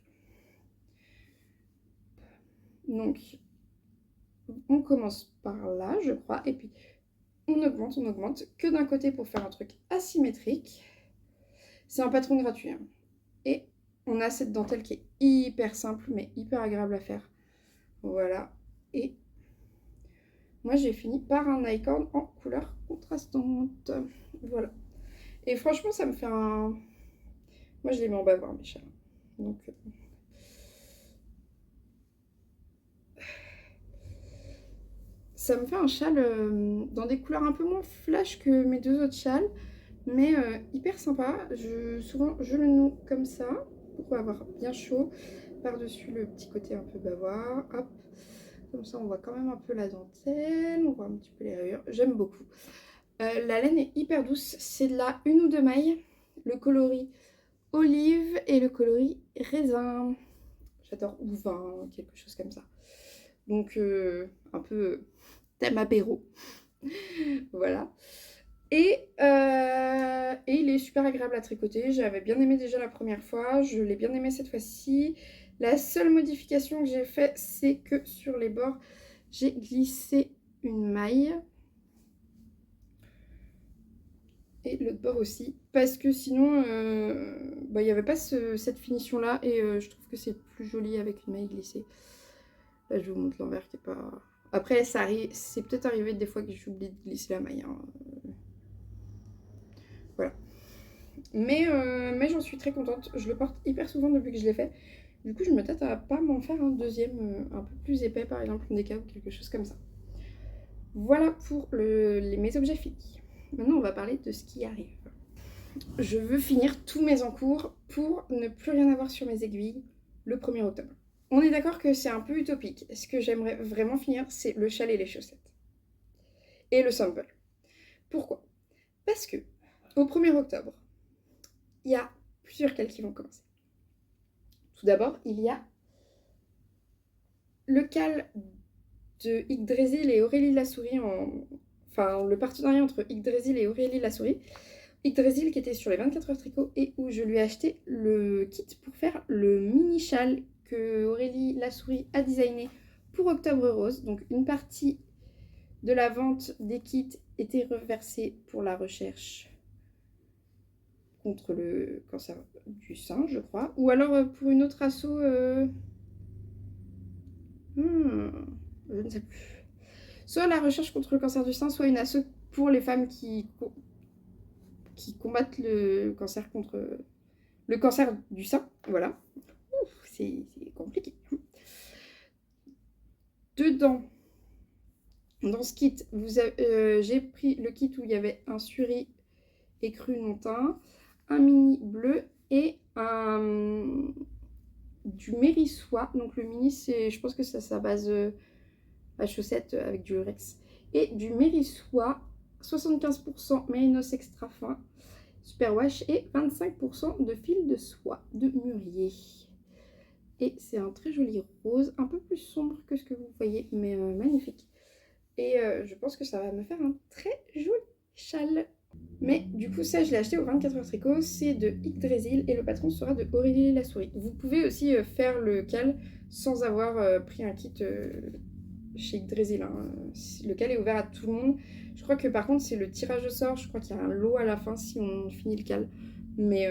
Donc, on commence par là, je crois, et puis on augmente, que d'un côté pour faire un truc asymétrique. C'est un patron gratuit, hein. Et on a cette dentelle qui est hyper simple, mais hyper agréable à faire. Voilà, et moi j'ai fini par un icône en couleur contrastante. Voilà. Et franchement ça me fait un... Moi je les mets en bavard mes châles. Donc ça me fait un châle dans des couleurs un peu moins flash que mes deux autres châles. Mais hyper sympa. Souvent je le noue comme ça pour avoir bien chaud. Par-dessus le petit côté un peu bavard. Hop. Comme ça on voit quand même un peu la dentelle. On voit un petit peu les rayures. J'aime beaucoup. La laine est hyper douce. C'est de la 1 ou 2 mailles. Le coloris olive et le coloris raisin. J'adore, ou vin, quelque chose comme ça. Donc un peu thème apéro. Voilà. Et il est super agréable à tricoter. J'avais bien aimé déjà la première fois. Je l'ai bien aimé cette fois-ci. La seule modification que j'ai fait, c'est que sur les bords, j'ai glissé une maille. Et l'autre bord aussi. Parce que sinon, il n'y avait pas cette finition-là. Et je trouve que c'est plus joli avec une maille glissée. Là, je vous montre l'envers qui est pas... Après, c'est peut-être arrivé des fois que j'oublie de glisser la maille, hein. Voilà. Mais j'en suis très contente. Je le porte hyper souvent depuis que je l'ai fait. Du coup, je me tâte à pas m'en faire un deuxième un peu plus épais, par exemple une déca ou quelque chose comme ça. Voilà pour mes objets finis. Maintenant, on va parler de ce qui arrive. Je veux finir tous mes encours pour ne plus rien avoir sur mes aiguilles le 1er octobre. On est d'accord que c'est un peu utopique. Ce que j'aimerais vraiment finir, c'est le châle et les chaussettes. Et le sample. Pourquoi? Parce que au 1er octobre, il y a plusieurs cales qui vont commencer. Tout d'abord, il y a le cal de Yggdrasil et Aurélie Lasourie, enfin le partenariat entre Yggdrasil et Aurélie Lasourie. Yggdrasil qui était sur les 24 heures tricot et où je lui ai acheté le kit pour faire le mini châle que Aurélie Lasourie a designé pour Octobre Rose. Donc une partie de la vente des kits était reversée pour la recherche contre le cancer du sein, je crois. Ou alors pour une autre asso... je ne sais plus. Soit la recherche contre le cancer du sein, soit une asso pour les femmes qui combattent le cancer du sein. Voilà. C'est compliqué. Dedans, dans ce kit, j'ai pris le kit où il y avait un suri écru non teint, un mini bleu et du mérissoie. Donc le mini, je pense que c'est sa base à chaussettes avec du lurex. Et du mérissoie, 75% mérinos extra fin, superwash et 25% de fil de soie de mûrier. Et c'est un très joli rose, un peu plus sombre que ce que vous voyez, mais magnifique. Et je pense que ça va me faire un très joli châle. Mais du coup, ça, je l'ai acheté au 24 heures tricot. C'est de Yggdrasil et le patron sera de Aurélie Lasourie. Vous pouvez aussi faire le cal sans avoir pris un kit chez Yggdrasil, hein, lequel est ouvert à tout le monde. Je crois que par contre c'est le tirage au sort, je crois qu'il y a un lot à la fin si on finit le cal. Mais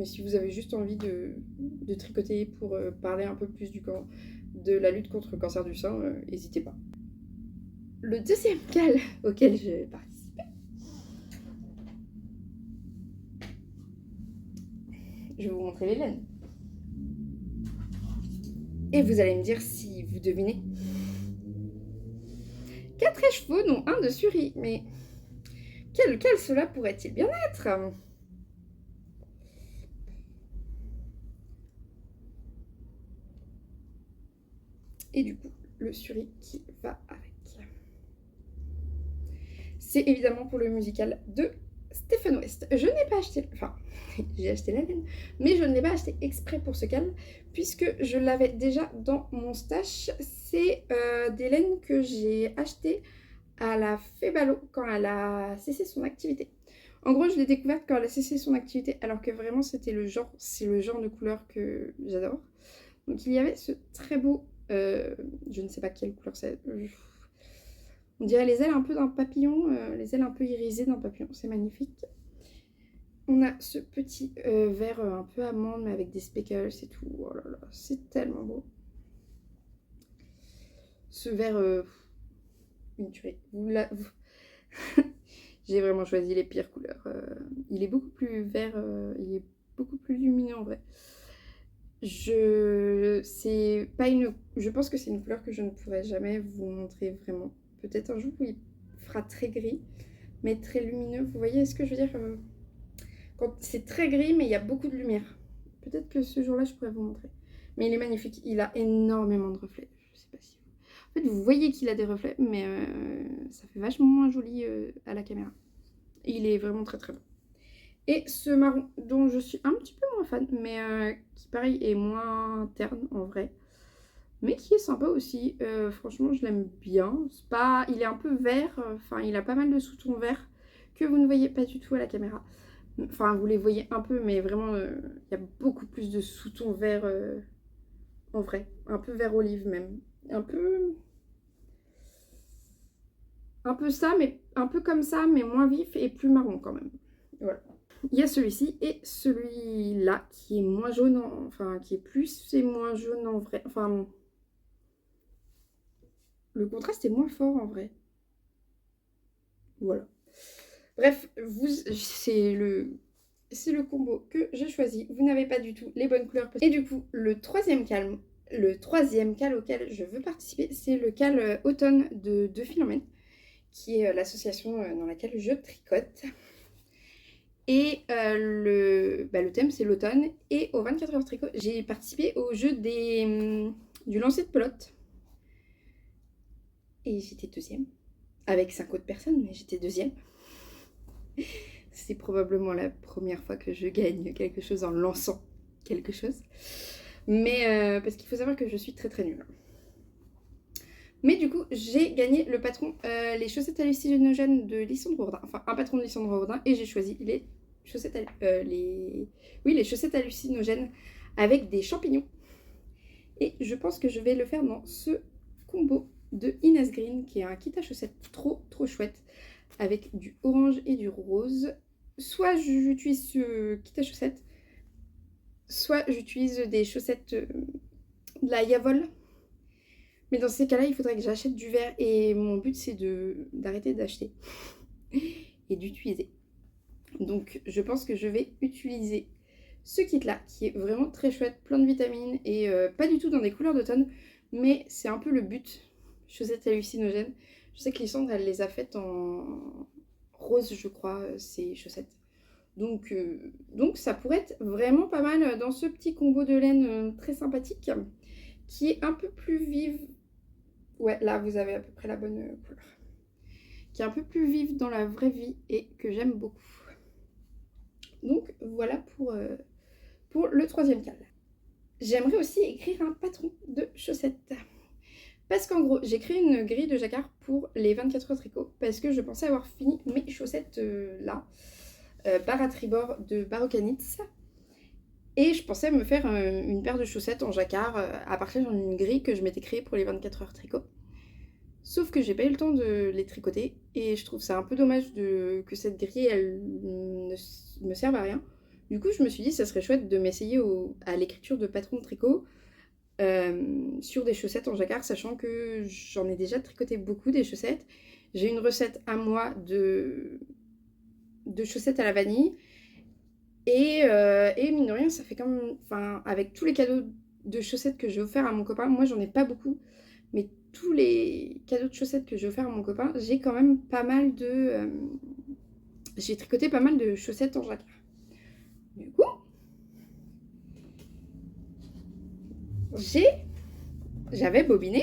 si vous avez juste envie de tricoter pour parler un peu plus de la lutte contre le cancer du sein, n'hésitez pas. Le deuxième cal auquel je participais, je vais vous montrer les laines. Et vous allez me dire si vous devinez. 4 écheveaux, non un de Suri. Mais quel cela pourrait-il bien être? Et du coup, le Suri qui va avec. C'est évidemment pour le musical de Stephen West. Je n'ai pas acheté, enfin, j'ai acheté la laine, mais je ne l'ai pas acheté exprès pour ce cal, puisque je l'avais déjà dans mon stash. C'est des laines que j'ai achetées à la Fébalo quand elle a cessé son activité. En gros, je l'ai découverte quand elle a cessé son activité, alors que vraiment c'est le genre de couleur que j'adore. Donc il y avait ce très beau, je ne sais pas quelle couleur c'est. On dirait les ailes un peu d'un papillon, les ailes un peu irisées d'un papillon, c'est magnifique. On a ce petit vert un peu amande, mais avec des speckles et tout. Oh là là, c'est tellement beau. Ce vert, une tuerie. J'ai vraiment choisi les pires couleurs. Il est beaucoup plus vert, il est beaucoup plus lumineux en vrai. Je pense que c'est une couleur que je ne pourrais jamais vous montrer vraiment. Peut-être un jour où il fera très gris, mais très lumineux. Vous voyez ce que je veux dire? Quand c'est très gris, mais il y a beaucoup de lumière. Peut-être que ce jour-là, je pourrais vous montrer. Mais il est magnifique. Il a énormément de reflets. Je sais pas si vous... En fait, vous voyez qu'il a des reflets, mais ça fait vachement moins joli à la caméra. Il est vraiment très très beau. Et ce marron, dont je suis un petit peu moins fan, mais qui pareil est moins terne en vrai, mais qui est sympa aussi. Franchement, je l'aime bien. Il est un peu vert, enfin il a pas mal de sous-tons verts que vous ne voyez pas du tout à la caméra. Enfin, vous les voyez un peu, mais vraiment, il y a beaucoup plus de sous-tons verts en vrai. Un peu vert olive même. Un peu ça, mais un peu comme ça, mais moins vif et plus marron quand même. Voilà. Il y a celui-ci et celui-là qui est moins jaune, enfin qui est plus et moins jaune en vrai. Enfin, le contraste est moins fort en vrai. Voilà. Bref, c'est le combo que j'ai choisi. Vous n'avez pas du tout les bonnes couleurs. Et du coup, le troisième cal auquel je veux participer, c'est le cal automne de Philomène, qui est l'association dans laquelle je tricote. Et le thème, c'est l'automne. Et au 24 heures tricot, j'ai participé au jeu du lancer de pelote. Et j'étais deuxième. Avec 5 autres personnes, mais j'étais deuxième. C'est probablement la première fois que je gagne quelque chose en lançant quelque chose. Mais parce qu'il faut savoir que je suis très très nulle. Mais du coup, j'ai gagné le patron, les chaussettes hallucinogènes de Lysandre Bourdin. Enfin, un patron de Lysandre Bourdin. Et j'ai choisi les chaussettes hallucinogènes avec des champignons. Et je pense que je vais le faire dans ce combo de Inès Green, qui est un kit à chaussettes trop chouette, avec du orange et du rose. Soit j'utilise ce kit à chaussettes, soit j'utilise des chaussettes de la Yavol. Mais dans ces cas-là, il faudrait que j'achète du vert. Et mon but, c'est d'arrêter d'acheter et d'utiliser. Donc, je pense que je vais utiliser ce kit-là, qui est vraiment très chouette, plein de vitamines et pas du tout dans des couleurs d'automne. Mais c'est un peu le but, chaussettes hallucinogènes. Je sais que Lysandre, elle les a faites en rose, je crois, ces chaussettes. Donc ça pourrait être vraiment pas mal dans ce petit combo de laine très sympathique, qui est un peu plus vive. Ouais, là, vous avez à peu près la bonne couleur. Qui est un peu plus vive dans la vraie vie et que j'aime beaucoup. Donc, voilà pour le troisième cal. J'aimerais aussi écrire un patron de chaussettes. Parce qu'en gros, j'ai créé une grille de jacquard pour les 24 heures tricot. Parce que je pensais avoir fini mes chaussettes là. Barre à tribord de Barocanitz. Et je pensais me faire une paire de chaussettes en jacquard à partir d'une grille que je m'étais créée pour les 24 heures tricot. Sauf que j'ai pas eu le temps de les tricoter et je trouve ça un peu dommage que cette grille elle ne me serve à rien. Du coup je me suis dit ça serait chouette de m'essayer à l'écriture de patrons de tricot sur des chaussettes en jacquard, sachant que j'en ai déjà tricoté beaucoup des chaussettes. J'ai une recette à moi de chaussettes à la vanille et mine de rien ça fait quand même, enfin avec tous les cadeaux de chaussettes que j'ai offert à mon copain, moi j'en ai pas beaucoup, mais tous les cadeaux de chaussettes que j'ai offert à mon copain, j'ai quand même pas mal de j'ai tricoté pas mal de chaussettes en jacquard. Du coup j'avais bobiné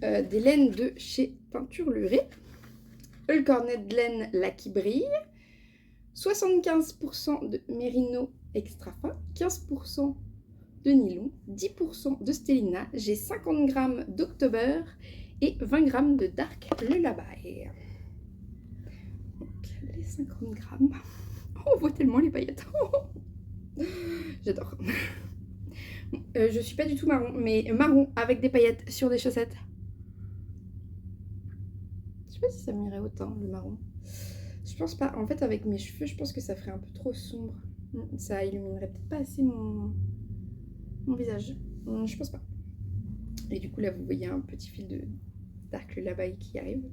des laines de chez Teinture Lurée, le cornet de laine là qui brille, 75% de mérino extra fin, 15% de nylon, 10% de stélina, j'ai 50 g d'october et 20 g de dark lullaby. Donc les 50 g, on voit tellement les paillettes. J'adore. Je suis pas du tout marron, mais marron avec des paillettes sur des chaussettes. Je sais pas si ça m'irait autant le marron. Je pense pas. En fait, avec mes cheveux, je pense que ça ferait un peu trop sombre. Ça illuminerait peut-être pas assez mon visage. Je pense pas. Et du coup, là, vous voyez un petit fil de dark lullaby qui arrive.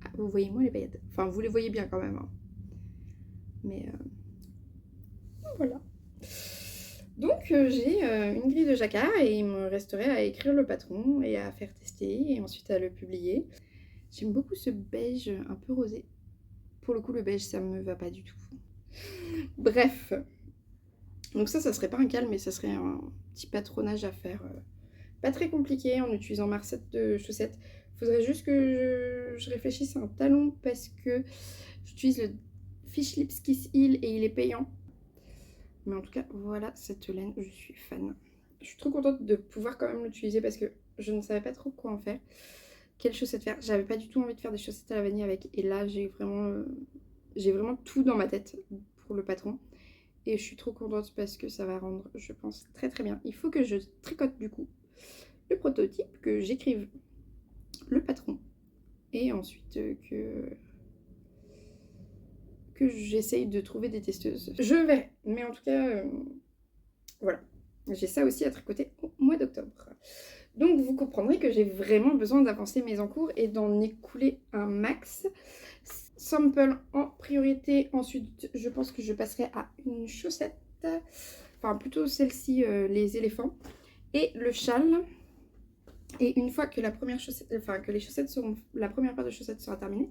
Ah, vous voyez moins les paillettes. Enfin, vous les voyez bien quand même. Hein. Mais voilà. Donc, j'ai une grille de jacquard et il me resterait à écrire le patron et à faire tester et ensuite à le publier. J'aime beaucoup ce beige un peu rosé. Pour le coup, le beige, ça me va pas du tout. Bref. Donc ça serait pas un cal, mais ça serait un petit patronage à faire. Pas très compliqué en utilisant ma recette de chaussettes. Faudrait juste que je réfléchisse à un talon parce que j'utilise le Fish Lips Kiss Heel et il est payant. Mais en tout cas, voilà cette laine, je suis fan. Je suis trop contente de pouvoir quand même l'utiliser parce que je ne savais pas trop quoi en faire. Quelles chaussettes faire. J'avais pas du tout envie de faire des chaussettes à la vanille avec. Et là, j'ai vraiment tout dans ma tête pour le patron. Et je suis trop contente parce que ça va rendre, je pense, très très bien. Il faut que je tricote du coup le prototype, que j'écrive le patron. Et ensuite que j'essaye de trouver des testeuses. Je verrai. Mais en tout cas, voilà. J'ai ça aussi à tricoter au mois d'octobre. Donc vous comprendrez que j'ai vraiment besoin d'avancer mes encours et d'en écouler un max. Sample en priorité. Ensuite, je pense que je passerai à une chaussette. Enfin, plutôt celle-ci, les éléphants. Et le châle. Et une fois que la première chaussette, enfin que les chaussettes seront, la première paire de chaussettes sera terminée,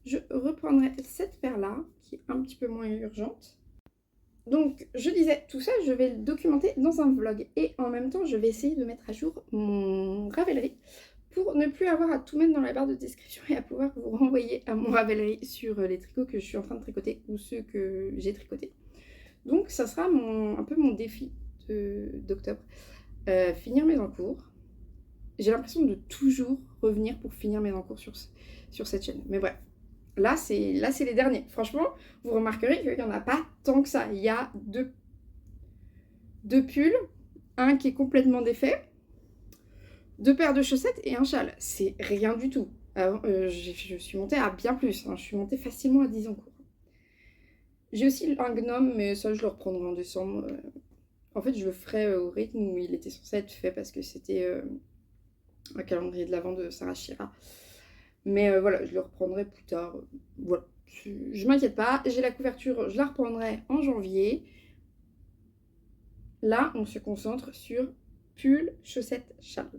je reprendrai cette paire-là, qui est un petit peu moins urgente. Donc, je disais, tout ça, je vais le documenter dans un vlog. Et en même temps, je vais essayer de mettre à jour mon Ravelry pour ne plus avoir à tout mettre dans la barre de description et à pouvoir vous renvoyer à mon Ravelry sur les tricots que je suis en train de tricoter ou ceux que j'ai tricotés. Donc, ça sera un peu mon défi d'octobre. Finir mes encours. J'ai l'impression de toujours revenir pour finir mes encours sur cette chaîne. Mais bref. Là, c'est les derniers. Franchement, vous remarquerez qu'il n'y en a pas tant que ça. Il y a deux pulls, un qui est complètement défait, 2 paires de chaussettes et un châle. C'est rien du tout. Je suis montée à bien plus. Hein. Je suis montée facilement à 10 encours. J'ai aussi un gnome, mais ça, je le reprendrai en décembre. En fait, je le ferai au rythme où il était censé être fait parce que c'était un calendrier de l'Avent de Sarah Shira. Mais voilà, je le reprendrai plus tard. Voilà, je m'inquiète pas. J'ai la couverture, je la reprendrai en janvier. Là, on se concentre sur pull, chaussettes, châle.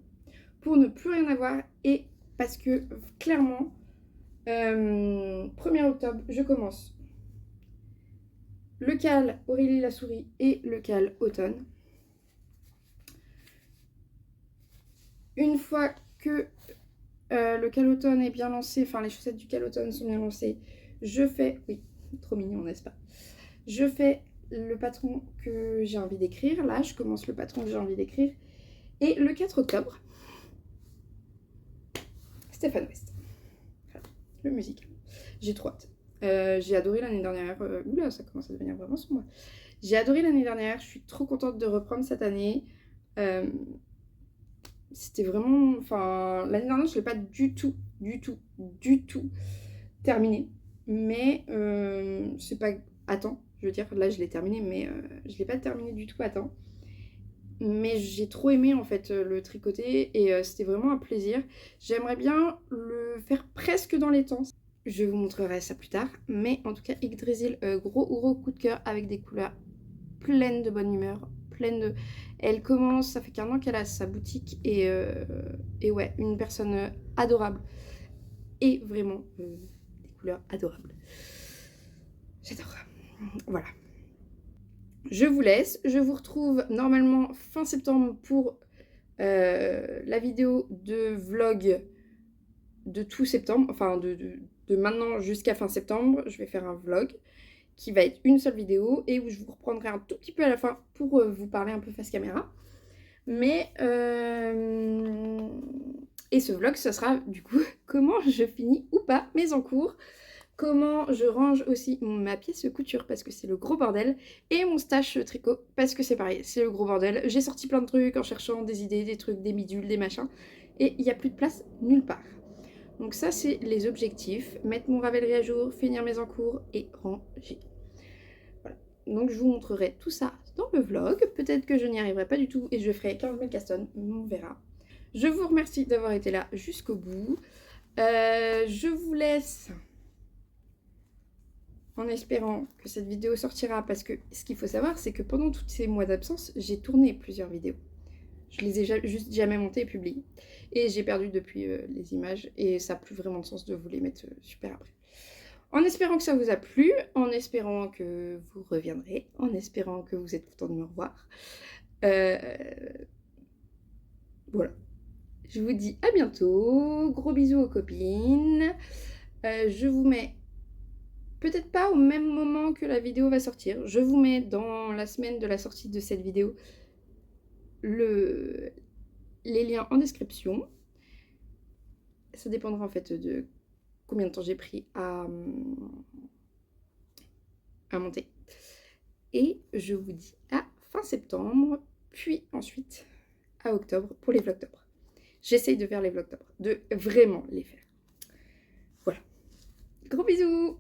Pour ne plus rien avoir et parce que clairement, 1er octobre, je commence le cal Aurélie la souris et le cal automne. Une fois que le cal automne est bien lancé, enfin les chaussettes du cal automne sont bien lancées, je fais, oui, trop mignon n'est-ce pas, je fais le patron que j'ai envie d'écrire, là je commence le patron que j'ai envie d'écrire, et le 4 octobre, Stéphane West, voilà, le musical, j'ai trop hâte. J'ai adoré l'année dernière, oula ça commence à devenir vraiment sombre, j'ai adoré l'année dernière, je suis trop contente de reprendre cette année, C'était vraiment... Enfin, l'année dernière, je ne l'ai pas du tout terminé. Mais c'est pas à temps. Je veux dire, là, je l'ai terminé, mais je ne l'ai pas terminé du tout à temps. Mais j'ai trop aimé en fait le tricoter et c'était vraiment un plaisir. J'aimerais bien le faire presque dans les temps. Je vous montrerai ça plus tard. Mais en tout cas, Yggdrasil, gros coup de cœur avec des couleurs pleines de bonne humeur. Pleines de... Elle commence, ça fait qu'un an qu'elle a sa boutique et ouais, une personne adorable. Et vraiment des couleurs adorables. J'adore. Voilà. Je vous laisse, je vous retrouve normalement fin septembre pour la vidéo de vlog de tout septembre, enfin de maintenant jusqu'à fin septembre. Je vais faire un vlog qui va être une seule vidéo et où je vous reprendrai un tout petit peu à la fin pour vous parler un peu face caméra. Mais et ce vlog, ce sera du coup comment je finis ou pas mes encours. Comment je range aussi ma pièce couture parce que c'est le gros bordel. Et mon stash tricot parce que c'est pareil, c'est le gros bordel. J'ai sorti plein de trucs en cherchant des idées, des trucs, des bidules, des machins. Et il n'y a plus de place nulle part. Donc ça, c'est les objectifs. Mettre mon Ravelry à jour, finir mes encours et ranger. Voilà. Donc je vous montrerai tout ça dans le vlog. Peut-être que je n'y arriverai pas du tout et je ferai 15 000 castones. On verra. Je vous remercie d'avoir été là jusqu'au bout. Je vous laisse... en espérant que cette vidéo sortira, parce que ce qu'il faut savoir, c'est que pendant tous ces mois d'absence, j'ai tourné plusieurs vidéos. Je les ai juste jamais montées et publiées. Et j'ai perdu depuis les images, et ça n'a plus vraiment de sens de vous les mettre super après. En espérant que ça vous a plu, en espérant que vous reviendrez, en espérant que vous êtes content de me revoir. Voilà. Je vous dis à bientôt, gros bisous aux copines. Je vous mets... peut-être pas au même moment que la vidéo va sortir. Je vous mets dans la semaine de la sortie de cette vidéo les liens en description. Ça dépendra en fait de combien de temps j'ai pris à monter. Et je vous dis à fin septembre, puis ensuite à octobre pour les vlogs d'octobre. J'essaye de faire les vlogs d'octobre, de vraiment les faire. Voilà. Gros bisous!